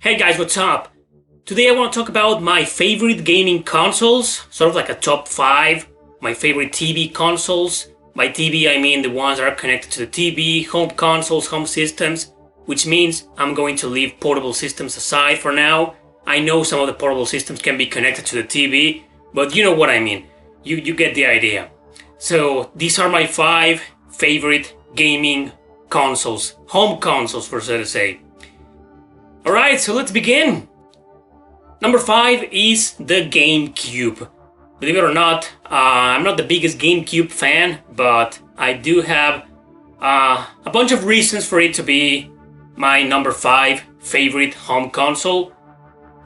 Hey guys, what's up? Today I want to talk about my favorite gaming consoles, sort of like a top 5, my favorite TV consoles. By TV I mean the ones that are connected to the TV, home consoles, home systems, which means I'm going to leave portable systems aside for now. I know some of the portable systems can be connected to the TV, but you know what I mean. You get the idea. So these are my 5 favorite gaming consoles, home consoles for so to say. Alright, so let's begin. Number 5 is the GameCube. Believe it or not, I'm not the biggest GameCube fan, but I do have a bunch of reasons for it to be my number 5 favorite home console.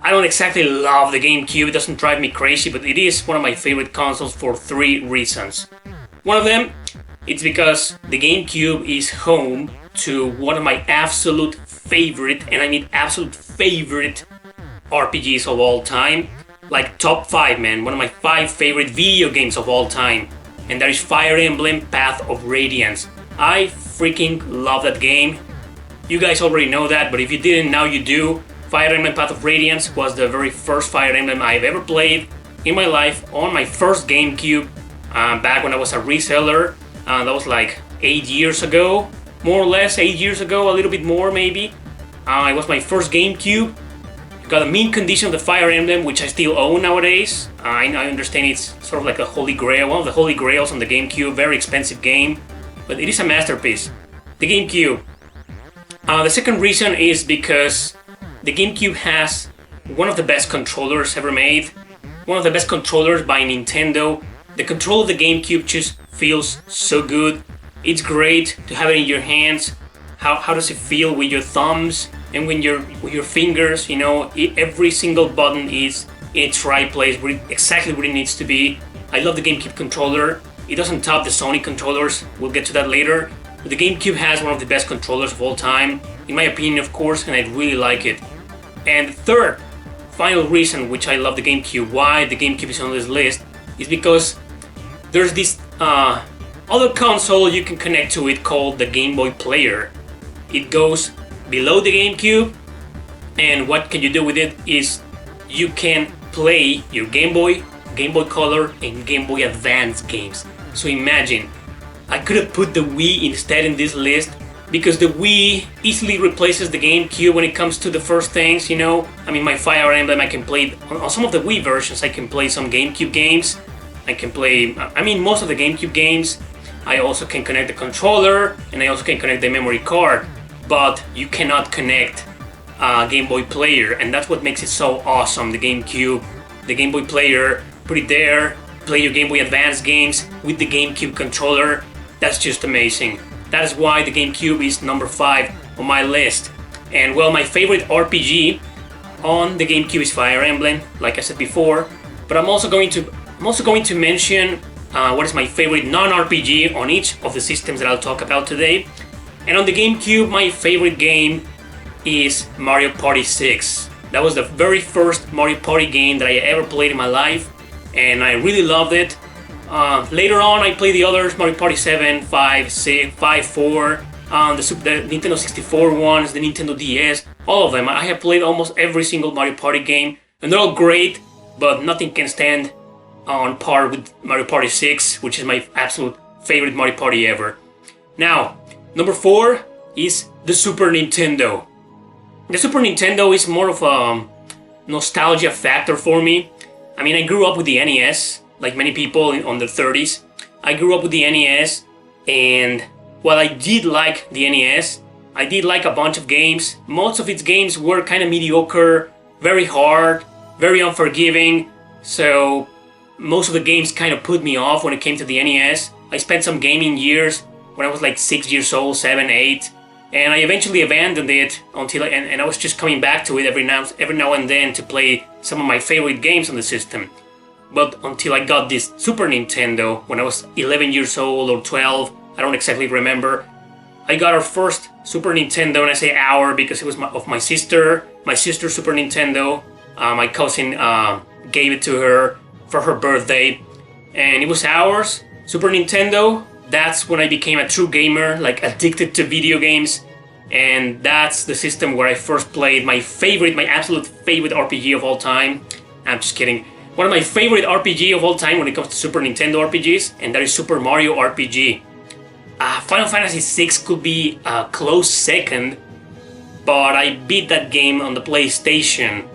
I don't exactly love the GameCube, it doesn't drive me crazy, but it is one of my favorite consoles for 3 reasons. One of them, it's because the GameCube is home to one of my absolute favorite, and I mean absolute favorite, RPGs of all time. Like top 5, man, one of my 5 favorite video games of all time. And that is Fire Emblem Path of Radiance. I freaking love that game. You guys already know that, but if you didn't, now you do. Fire Emblem Path of Radiance was the very first Fire Emblem I've ever played in my life on my first GameCube, back when I was a reseller. That was like 8 years ago, more or less 8 years ago, a little bit more maybe. It was my first GameCube. Got a mint condition of the Fire Emblem, which I still own nowadays. I understand it's sort of like a holy grail, one of the holy grails on the GameCube, very expensive game, but it is a masterpiece. The GameCube. The second reason is because the GameCube has one of the best controllers ever made, one of the best controllers by Nintendo. The control of the GameCube just feels so good. It's great to have it in your hands. How does it feel with your thumbs and with your fingers? You know, every single button is in its right place, exactly where it needs to be. I love the GameCube controller. It doesn't top the Sony controllers. We'll get to that later. But the GameCube has one of the best controllers of all time, in my opinion, of course, and I really like it. And the third, final reason which I love the GameCube, why the GameCube is on this list, is because there's this other console you can connect to it called the Game Boy Player. It goes below the GameCube, and what can you do with it is you can play your Game Boy Color, and Game Boy Advance games. So imagine, I could have put the Wii instead in this list, because the Wii easily replaces the GameCube when it comes to the first things, you know. I mean, my Fire Emblem, I can play, on some of the Wii versions, I can play some GameCube games. I can play, most of the GameCube games. I also can connect the controller, and I also can connect the memory card. But you cannot connect Game Boy Player, and that's what makes it so awesome. The GameCube, the Game Boy Player, put it there, play your Game Boy Advance games with the GameCube controller. That's just amazing. That is why the GameCube is number 5 on my list. And well, my favorite RPG on the GameCube is Fire Emblem, like I said before. But I'm also going to mention what is my favorite non-RPG on each of the systems that I'll talk about today. And on the GameCube, my favorite game is Mario Party 6. That was the very first Mario Party game that I ever played in my life, and I really loved it. Later on, I played the others, Mario Party 7, 5, 6, 5, 4, the Nintendo 64 ones, the Nintendo DS, all of them. I have played almost every single Mario Party game, and they're all great, but nothing can stand on par with Mario Party 6, which is my absolute favorite Mario Party ever. Now, number 4 is the Super Nintendo. The Super Nintendo is more of a nostalgia factor for me. I mean, I grew up with the NES, like many people on their 30s. I grew up with the NES, and while I did like the NES, I did like a bunch of games. Most of its games were kind of mediocre, very hard, very unforgiving, so most of the games kind of put me off when it came to the NES. I spent some gaming years when I was like 6 years old, 7, 8, and I eventually abandoned it until I was just coming back to it every now and then to play some of my favorite games on the system. But until I got this Super Nintendo when I was 11 years old or 12, I don't exactly remember. I got our first Super Nintendo, and I say our because it was of my sister's Super Nintendo. My cousin gave it to her for her birthday, and it was ours, Super Nintendo. That's when I became a true gamer, like addicted to video games. and that's the system where I first played my absolute favorite RPG of all time. I'm just kidding. One of my favorite RPG of all time when it comes to Super Nintendo RPGs, and that is Super Mario RPG. Final Fantasy VI could be a close second, but I beat that game on the PlayStation.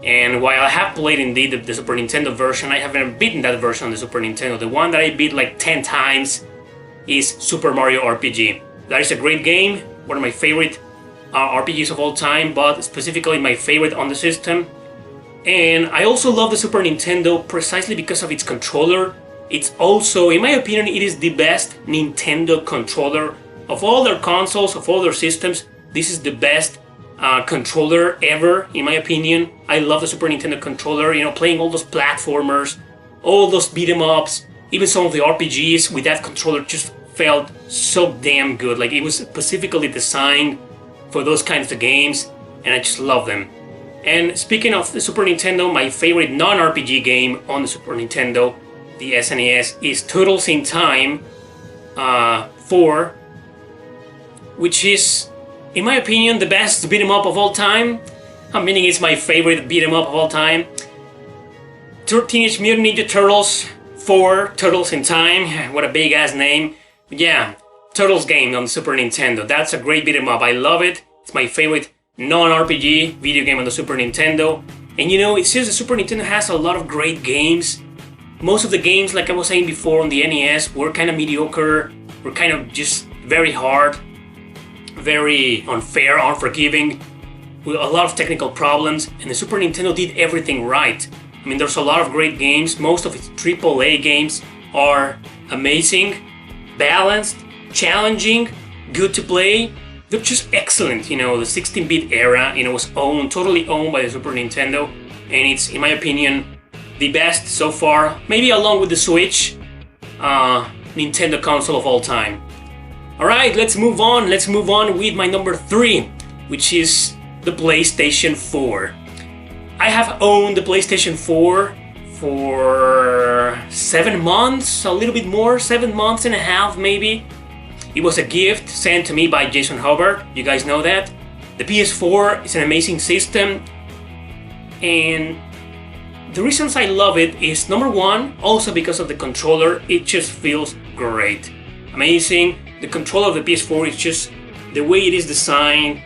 And while I have played indeed the Super Nintendo version, I haven't beaten that version on the Super Nintendo. The one that I beat like 10 times is Super Mario RPG. That is a great game, one of my favorite RPGs of all time, but specifically my favorite on the system. And I also love the Super Nintendo precisely because of its controller. It's also, in my opinion, it is the best Nintendo controller. Of all their consoles, of all their systems, this is the best controller ever, in my opinion. I love the Super Nintendo controller, you know, playing all those platformers, all those beat 'em ups, even some of the RPGs with that controller just felt so damn good. Like, it was specifically designed for those kinds of games, and I just love them. And speaking of the Super Nintendo, my favorite non-RPG game on the Super Nintendo, the SNES, is Turtles in Time 4, which is, in my opinion, the best beat 'em up of all time. Meaning it's my favorite beat 'em up of all time. Teenage Mutant Ninja Turtles 4, Turtles in Time. What a big ass name. But yeah, Turtles game on the Super Nintendo. That's a great beat 'em up. I love it. It's my favorite non-RPG video game on the Super Nintendo. And you know, it seems the Super Nintendo has a lot of great games. Most of the games, like I was saying before on the NES, were kind of mediocre, were kind of just very hard, very unfair, unforgiving, with a lot of technical problems, and the Super Nintendo did everything right. I mean, there's a lot of great games. Most of its AAA games are amazing, balanced, challenging, good to play. They're just excellent. You know, the 16-bit era, you know, was totally owned by the Super Nintendo, and it's, in my opinion, the best so far, maybe along with the Switch, Nintendo console of all time. Alright, let's move on. Let's move on with my number 3, which is the PlayStation 4. I have owned the PlayStation 4 for 7 months, a little bit more, 7 months and a half maybe. It was a gift sent to me by Jason Hubbard, you guys know that. The PS4 is an amazing system, and the reasons I love it is, number one, also because of the controller. It just feels great. Amazing. The controller of the PS4 is just the way it is designed.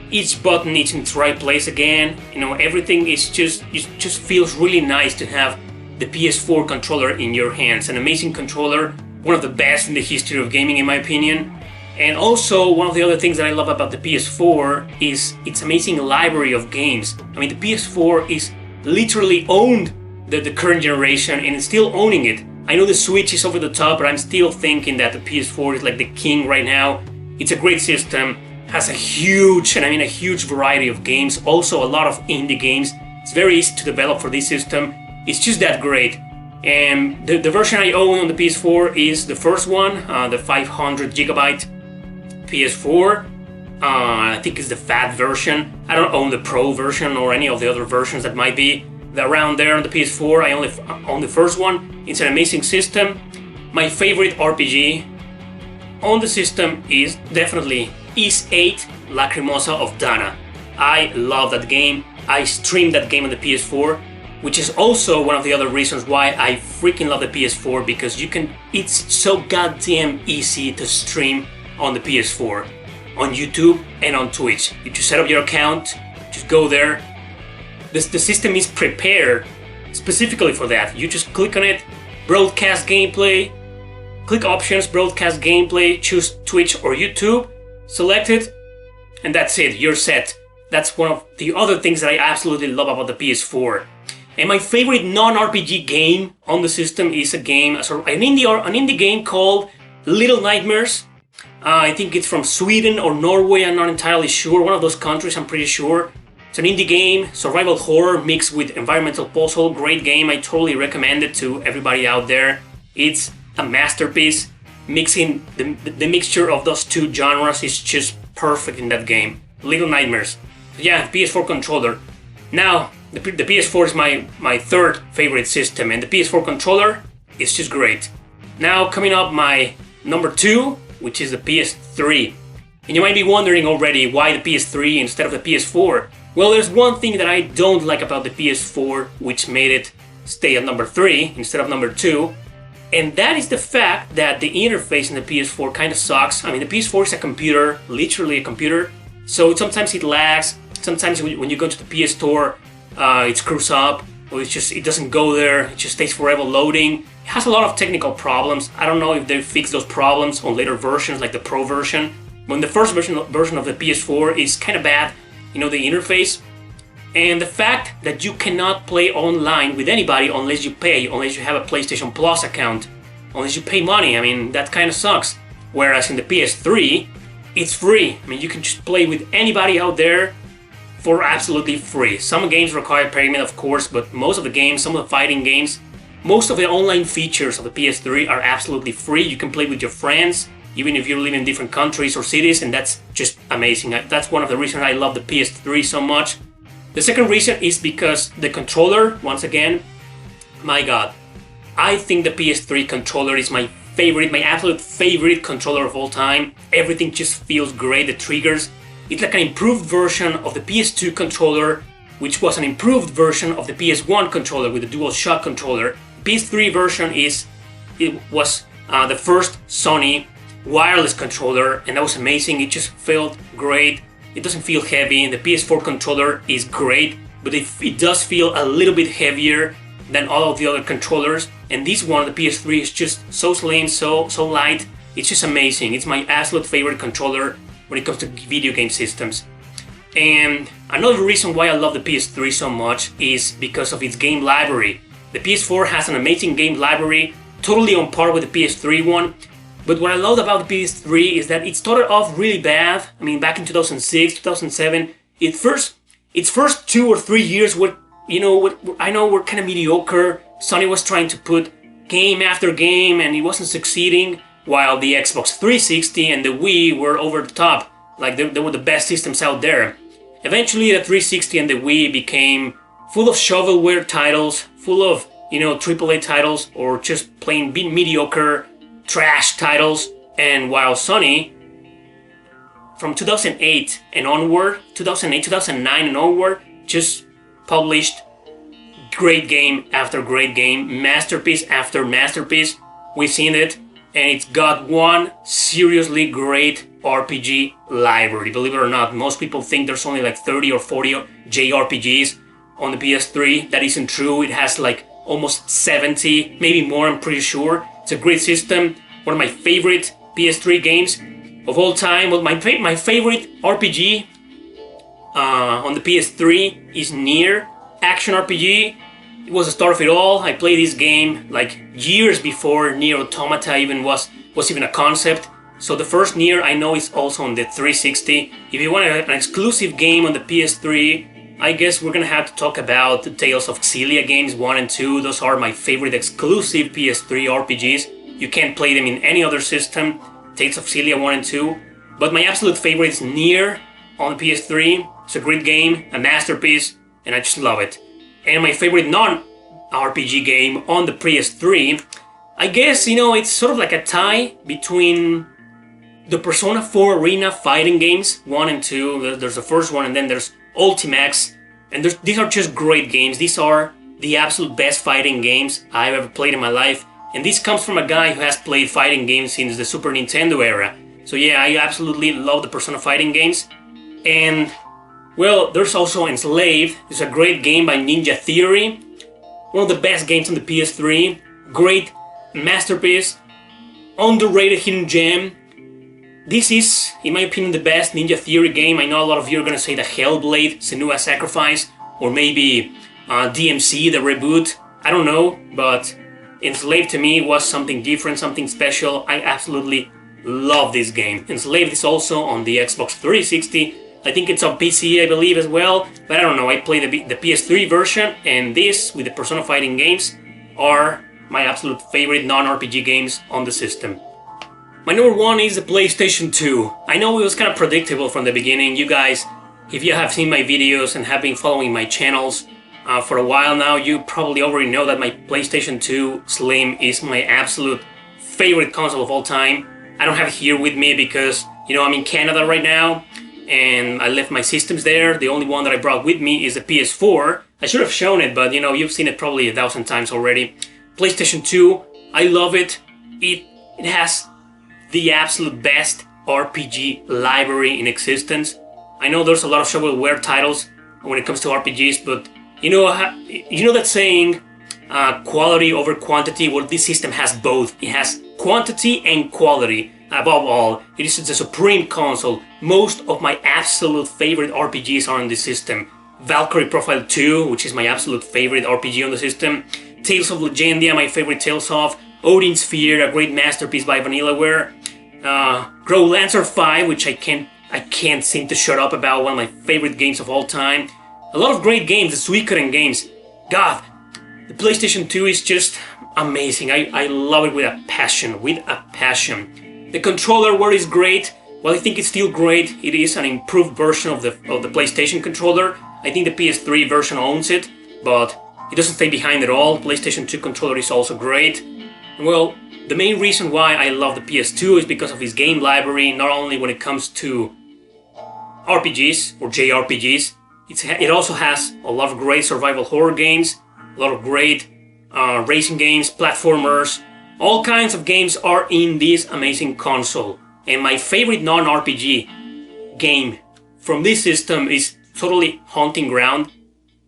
Each button is in its right place again. You know, everything is it just feels really nice to have the PS4 controller in your hands. An amazing controller, one of the best in the history of gaming in my opinion. And also, one of the other things that I love about the PS4 is its amazing library of games. I mean, the PS4 is literally owned the current generation and is still owning it. I know the Switch is over the top, but I'm still thinking that the PS4 is like the king right now. It's a great system, has a huge, and I mean a huge variety of games, also a lot of indie games. It's very easy to develop for this system. It's just that great. And the version I own on the PS4 is the first one, the 500 gigabyte PS4. I think it's the fat version. I don't own the Pro version or any of the other versions that might be around there on the PS4. I only own the first one. It's an amazing system. My favorite RPG on the system is definitely Ys 8 Lacrimosa of Dana. I love that game. I streamed that game on the PS4, which is also one of the other reasons why I freaking love the PS4, because it's so goddamn easy to stream on the PS4, on YouTube and on Twitch. You just set up your account, just go there. The system is prepared specifically for that. You just click on it, broadcast gameplay, click options, broadcast gameplay, choose Twitch or YouTube, select it, and that's it, you're set. That's one of the other things that I absolutely love about the PS4. And my favorite non-RPG game on the system is an indie game called Little Nightmares. I think it's from Sweden or Norway, I'm not entirely sure. One of those countries, I'm pretty sure. It's an indie game, survival horror mixed with environmental puzzle. Great game, I totally recommend it to everybody out there. It's a masterpiece. Mixing the mixture of those two genres is just perfect in that game. Little Nightmares. Yeah, PS4 controller. Now, the PS4 is my third favorite system, and the PS4 controller is just great. Now, coming up, my number 2, which is the PS3. And you might be wondering already why the PS3 instead of the PS4. Well, there's one thing that I don't like about the PS4, which made it stay at number 3 instead of number 2. And that is the fact that the interface in the PS4 kind of sucks. I mean, the PS4 is a computer, literally a computer. So sometimes it lags. Sometimes when you go to the PS Store, it screws up. Or it doesn't go there. It just takes forever loading. It has a lot of technical problems. I don't know if they fix those problems on later versions, like the Pro version. When the first version of the PS4 is kind of bad, you know, the interface. And the fact that you cannot play online with anybody unless you pay, unless you have a PlayStation Plus account, unless you pay money. I mean, that kind of sucks. Whereas in the PS3, it's free. I mean, you can just play with anybody out there for absolutely free. Some games require payment, of course, but most of the games, some of the fighting games, most of the online features of the PS3 are absolutely free. You can play with your friends, even if you live in different countries or cities, and that's just amazing. That's one of the reasons I love the PS3 so much. The second reason is because the controller, once again, my god. I think the PS3 controller is my favorite, my absolute favorite controller of all time. Everything just feels great, the triggers. It's like an improved version of the PS2 controller, which was an improved version of the PS1 controller with the DualShock controller. PS3 version was the first Sony wireless controller, and that was amazing. It just felt great. It doesn't feel heavy. The PS4 controller is great, but it does feel a little bit heavier than all of the other controllers. And this one, the PS3, is just so slim, so light. It's just amazing. It's my absolute favorite controller when it comes to video game systems. And another reason why I love the PS3 so much is because of its game library. The PS4 has an amazing game library, totally on par with the PS3 one. But what I love about the PS3 is that it started off really bad. I mean, back in 2006, 2007, its first 2 or 3 years were, I know were kind of mediocre. Sony was trying to put game after game and it wasn't succeeding, while the Xbox 360 and the Wii were over the top. Like they were the best systems out there. Eventually, the 360 and the Wii became full of shovelware titles, full of, AAA titles, or just plain mediocre trash titles. And while Sony, from 2008 and onward, 2009 and onward, just published great game after great game, masterpiece after masterpiece. We've seen it, and it's got one seriously great RPG library. Believe it or not, most people think there's only like 30 or 40 JRPGs on the PS3. That isn't true. It has like almost 70, maybe more, I'm pretty sure. It's a great system. One of my favorite PS3 games of all time. Well, my favorite RPG on the PS3 is Nier Action RPG. It was the start of it all. I played this game like years before Nier Automata even was even a concept. So the first Nier I know is also on the 360. If you want an exclusive game on the PS3, I guess we're gonna have to talk about the Tales of Xillia games 1 and 2. Those are my favorite exclusive PS3 RPGs. You can't play them in any other system. Tales of Xillia 1 and 2. But my absolute favorite is Nier on the PS3. It's a great game, a masterpiece, and I just love it. And my favorite non-RPG game on the PS3, I guess, it's sort of like a tie between the Persona 4 Arena fighting games, 1 and 2. There's the first one, and then there's Ultimax. And these are just great games. These are the absolute best fighting games I've ever played in my life. And this comes from a guy who has played fighting games since the Super Nintendo era. So yeah, I absolutely love the Persona fighting games. And, well, there's also Enslaved. It's a great game by Ninja Theory. One of the best games on the PS3. Great masterpiece. Underrated hidden gem. This is, in my opinion, the best Ninja Theory game. I know a lot of you are going to say the Hellblade, Senua's Sacrifice, or maybe DMC, the reboot. I don't know, but Enslaved to me was something different, something special. I absolutely love this game. Enslaved is also on the Xbox 360. I think it's on PC, I believe, as well. But I don't know, I played the PS3 version, and this, with the Persona fighting games, are my absolute favorite non-RPG games on the system. My number 1 is the PlayStation 2. I know it was kind of predictable from the beginning. You guys, if you have seen my videos and have been following my channels for a while now, you probably already know that my PlayStation 2 Slim is my absolute favorite console of all time. I don't have it here with me because I'm in Canada right now, and I left my systems there. The only one that I brought with me is the PS4. I should have shown it, but you've seen it probably 1,000 times already. PlayStation 2, I love it. It has the absolute best RPG library in existence. I know there's a lot of shovelware titles when it comes to RPGs, but you know that saying, quality over quantity? Well, this system has both. It has quantity and quality. Above all, it is the supreme console. Most of my absolute favorite RPGs are on this system. Valkyrie Profile 2, which is my absolute favorite RPG on the system. Tales of Legendia, my favorite Tales of. Odin Sphere, a great masterpiece by Vanillaware. Grow Lancer 5, which I can't seem to shut up about, one of my favorite games of all time. A lot of great games, the Suikoden games. God, the PlayStation 2 is just amazing. I love it with a passion. The controller word is great. Well, I think it's still great. It is an improved version of the PlayStation controller. I think the PS3 version owns it, but it doesn't stay behind at all. PlayStation 2 controller is also great. Well, the main reason why I love the PS2 is because of its game library, not only when it comes to RPGs or JRPGs. It also has a lot of great survival horror games, a lot of great racing games, platformers. All kinds of games are in this amazing console. And my favorite non-RPG game from this system is totally Haunting Ground.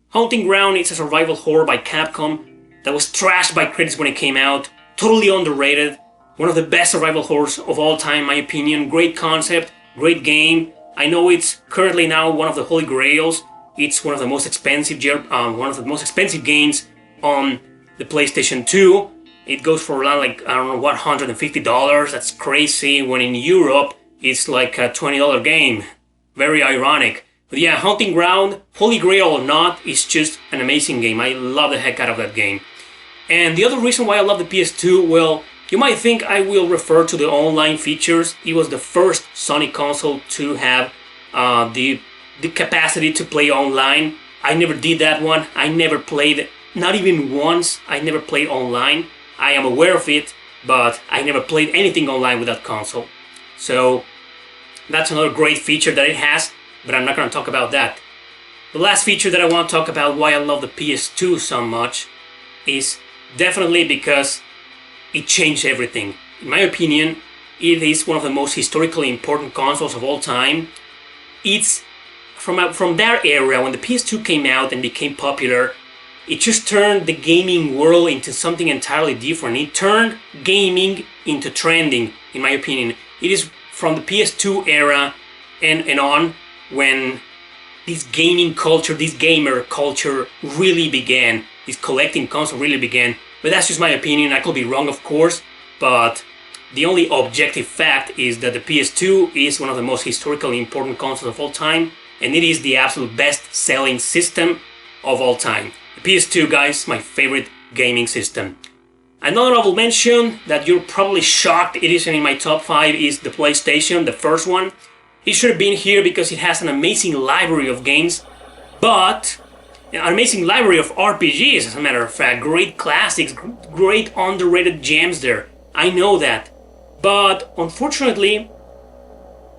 Haunting Ground is a survival horror by Capcom that was trashed by critics when it came out. Totally underrated. One of the best survival horrors of all time, in my opinion. Great concept, great game. I know it's currently now one of the holy grails. It's one of the most expensive games on the PlayStation 2. It goes for around $150. That's crazy, when in Europe it's like a $20 game. Very ironic. But yeah, Haunting Ground, holy grail or not, is just an amazing game. I love the heck out of that game. And the other reason why I love the PS2, well, you might think I will refer to the online features. It was the first Sony console to have the capacity to play online. I never did that one. I never played, not even once. I never played online. I am aware of it, but I never played anything online with that console. So that's another great feature that it has, but I'm not going to talk about that. The last feature that I want to talk about why I love the PS2 so much is definitely because it changed everything. In my opinion, it is one of the most historically important consoles of all time. It's from that era, when the PS2 came out and became popular, it just turned the gaming world into something entirely different. It turned gaming into trending, in my opinion. It is from the PS2 era and on when this gaming culture, this gamer culture really began. This collecting console really began. But that's just my opinion. I could be wrong, of course. But the only objective fact is that the PS2 is one of the most historically important consoles of all time. And it is the absolute best-selling system of all time. The PS2, guys, my favorite gaming system. Another honorable mention that you're probably shocked it isn't in my top 5 is the PlayStation, the first one. It should have been here because it has an amazing library of games, but an amazing library of RPGs, as a matter of fact. Great classics, great underrated gems there. I know that. But unfortunately,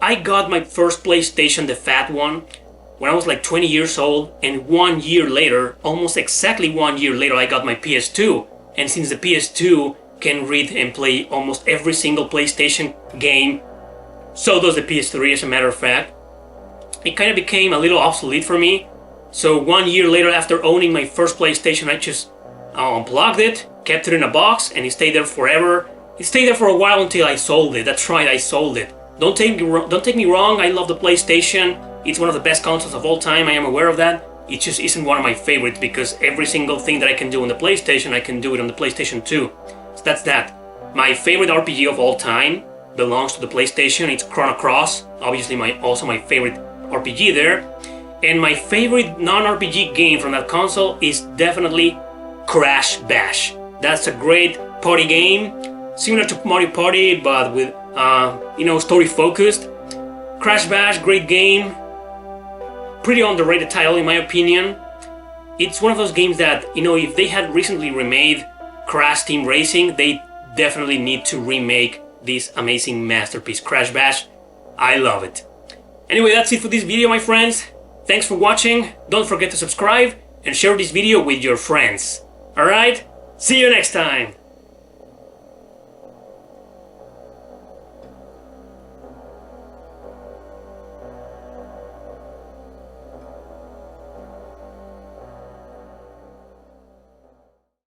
I got my first PlayStation, the fat one, when I was like 20 years old, and 1 year later, almost exactly 1 year later, I got my PS2. And since the PS2 can read and play almost every single PlayStation game, so does the PS3, as a matter of fact, it kind of became a little obsolete for me. So 1 year later, after owning my first PlayStation, I just unplugged it, kept it in a box, and it stayed there forever. It stayed there for a while until I sold it. That's right, I sold it. Don't take me wrong, I love the PlayStation. It's one of the best consoles of all time, I am aware of that. It just isn't one of my favorites because every single thing that I can do on the PlayStation, I can do it on the PlayStation 2. So that's that. My favorite RPG of all time belongs to the PlayStation. It's Chrono Cross, obviously also my favorite RPG there. And my favorite non-RPG game from that console is definitely Crash Bash. That's a great party game, similar to Mario Party, but with story focused. Crash Bash, great game. Pretty underrated title in my opinion. It's one of those games that, if they had recently remade Crash Team Racing, they definitely need to remake this amazing masterpiece, Crash Bash. I love it. Anyway, that's it for this video, my friends. Thanks for watching. Don't forget to subscribe and share this video with your friends. Alright? See you next time!